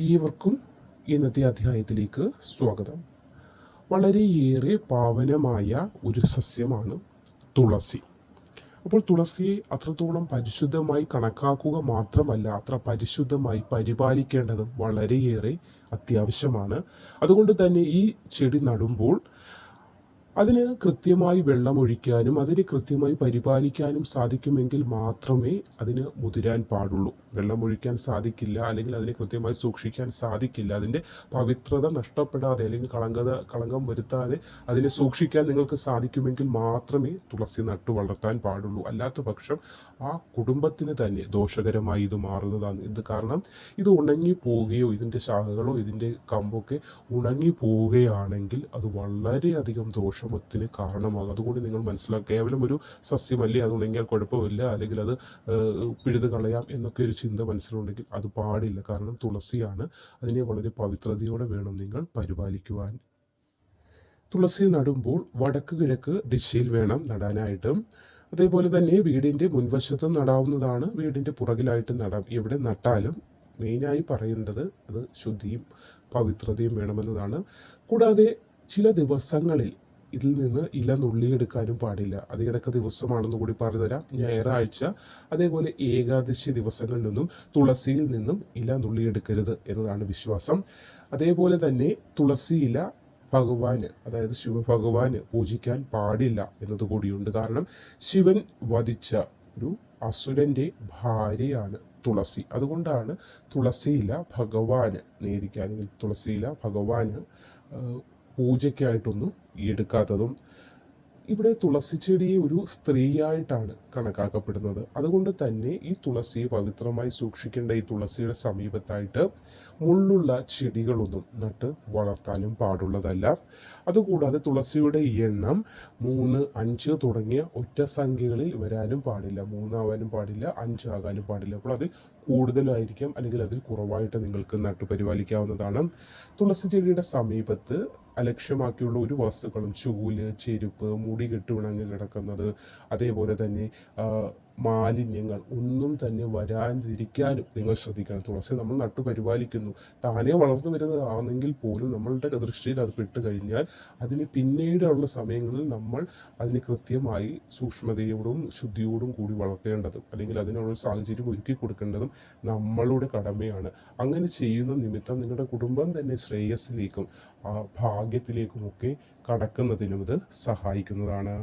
ഏവർക്കും ഇന്നത്തെ അധ്യായത്തിലേക്ക് സ്വാഗതം. വളരെയേറെ പാവനമായ ഒരു സസ്യമാണ് തുളസി. അപ്പോൾ തുളസിയെ അത്രത്തോളം പരിശുദ്ധമായി കണക്കാക്കുക മാത്രമല്ല, അത്ര പരിശുദ്ധമായി പരിപാലിക്കേണ്ടതും വളരെയേറെ അത്യാവശ്യമാണ്. അതുകൊണ്ട് തന്നെ ഈ ചെടി നടുമ്പോൾ അതിന് കൃത്യമായി വെള്ളമൊഴിക്കാനും അതിനെ കൃത്യമായി പരിപാലിക്കാനും സാധിക്കുമെങ്കിൽ മാത്രമേ അതിന് മുതിരാൻ പാടുള്ളൂ. വെള്ളമൊഴിക്കാൻ സാധിക്കില്ല, അല്ലെങ്കിൽ അതിനെ കൃത്യമായി സൂക്ഷിക്കാൻ സാധിക്കില്ല. അതിൻ്റെ പവിത്രത നഷ്ടപ്പെടാതെ അല്ലെങ്കിൽ കളങ്കം വരുത്താതെ അതിനെ സൂക്ഷിക്കാൻ നിങ്ങൾക്ക് സാധിക്കുമെങ്കിൽ മാത്രമേ തുളസി നട്ടു വളർത്താൻ പാടുള്ളൂ. അല്ലാത്ത പക്ഷം ആ കുടുംബത്തിന് തന്നെ ദോഷകരമായി ഇത് മാറുന്നതാണ്. ഇത് കാരണം ഇത് ഉണങ്ങി പോവുകയോ ഇതിൻ്റെ ശാഖകളോ ഇതിൻ്റെ കമ്പൊക്കെ ഉണങ്ങി പോവുകയാണെങ്കിൽ അത് വളരെയധികം ദോഷത്തിന് കാരണമാകും. അതുകൊണ്ട് നിങ്ങൾ മനസ്സിലാക്കുക, കേവലം ഒരു സസ്യമല്ലേ, അത് ഉണങ്ങിയാൽ കുഴപ്പമില്ല, അല്ലെങ്കിൽ അത് പിഴുത് കളയാം എന്നൊക്കെ ഒരു ചിന്ത മനസ്സിലുണ്ടെങ്കിൽ അത് പാടില്ല. കാരണം തുളസിയാണ്, അതിനെ വളരെ പവിത്രതയോടെ വേണം നിങ്ങൾ പരിപാലിക്കുവാൻ. തുളസി നടുമ്പോൾ വടക്ക് കിഴക്ക് ദിശയിൽ വേണം നടാനായിട്ടും. അതേപോലെ തന്നെ വീടിൻ്റെ മുൻവശത്തും നടാവുന്നതാണ്, വീടിൻ്റെ പുറകിലായിട്ട് നടാം. എവിടെ നട്ടാലും മെയിനായി പറയുന്നത് അത് ശുദ്ധിയും പവിത്രതയും വേണമെന്നതാണ്. കൂടാതെ ചില ദിവസങ്ങളിൽ ഇതിൽ നിന്ന് ഇല നുള്ളിയെടുക്കാനും പാടില്ല. അത് ഏതൊക്കെ ദിവസമാണെന്ന് കൂടി പറഞ്ഞുതരാം. ഞായറാഴ്ച അതേപോലെ ഏകാദശി ദിവസങ്ങളിലൊന്നും തുളസിയിൽ നിന്നും ഇല നുള്ളിയെടുക്കരുത് എന്നതാണ് വിശ്വാസം. അതേപോലെ തന്നെ തുളസി ഇല ഭഗവാന്, അതായത് ശിവഭഗവാന് പൂജിക്കാൻ പാടില്ല എന്നതുകൂടിയുണ്ട്. കാരണം ശിവൻ വധിച്ച ഒരു അസുരൻ്റെ ഭാര്യയാണ് തുളസി. അതുകൊണ്ടാണ് തുളസിയില ഭഗവാന് നേദിക്കുക, അല്ലെങ്കിൽ തുളസിയില ഭഗവാന് പൂജയ്ക്കായിട്ടൊന്നും എടുക്കാത്തതും. ഇവിടെ തുളസി ചെടിയെ ഒരു സ്ത്രീയായിട്ടാണ് കണക്കാക്കപ്പെടുന്നത്. അതുകൊണ്ട് തന്നെ ഈ തുളസിയെ പവിത്രമായി സൂക്ഷിക്കേണ്ട ഈ തുളസിയുടെ സമീപത്തായിട്ട് മുള്ളുള്ള ചെടികളൊന്നും നട്ട് വളർത്താനും പാടുള്ളതല്ല. അതുകൂടാതെ തുളസിയുടെ എണ്ണം 3, 5 തുടങ്ങിയ ഒറ്റ സംഖ്യകളിൽ വരാനും പാടില്ല. 3 ആവാനും പാടില്ല, 5 ആകാനും പാടില്ല. അപ്പോൾ അതിൽ കൂടുതലായിരിക്കാം, അല്ലെങ്കിൽ അതിൽ കുറവായിട്ട് നിങ്ങൾക്ക് നട്ടു പരിപാലിക്കാവുന്നതാണ്. തുളസി ചെടിയുടെ സമീപത്ത് അലക്ഷ്യമാക്കിയുള്ള ഒരു വസ്തുക്കളും, ചൂല്, ചെരുപ്പ്, മുടി കെട്ടുണങ്ങി കിടക്കുന്നത്, അതേപോലെ തന്നെ മാലിന്യങ്ങൾ ഒന്നും തന്നെ വരാതിരിക്കാനും നിങ്ങൾ ശ്രദ്ധിക്കണം. തുളസി നമ്മൾ നട്ടു പരിപാലിക്കുന്നു, താനേ വളർന്നു വരുന്നതാണെങ്കിൽ പോലും നമ്മളുടെ ദൃഷ്ടിയിൽ അത് പെട്ട് കഴിഞ്ഞാൽ അതിന് പിന്നീടുള്ള സമയങ്ങളിൽ നമ്മൾ അതിന് കൃത്യമായി സൂക്ഷ്മതയോടും ശുദ്ധിയോടും കൂടി വളർത്തേണ്ടതും, അല്ലെങ്കിൽ അതിനുള്ള സാഹചര്യം ഒരുക്കി കൊടുക്കേണ്ടതും നമ്മളുടെ കടമയാണ്. അങ്ങനെ ചെയ്യുന്ന നിമിത്തം നിങ്ങളുടെ കുടുംബം തന്നെ ശ്രേയസ്സിലേക്കും ഭാഗ്യത്തിലേക്കുമൊക്കെ കടക്കുന്നതിനും ഇത് സഹായിക്കുന്നതാണ്.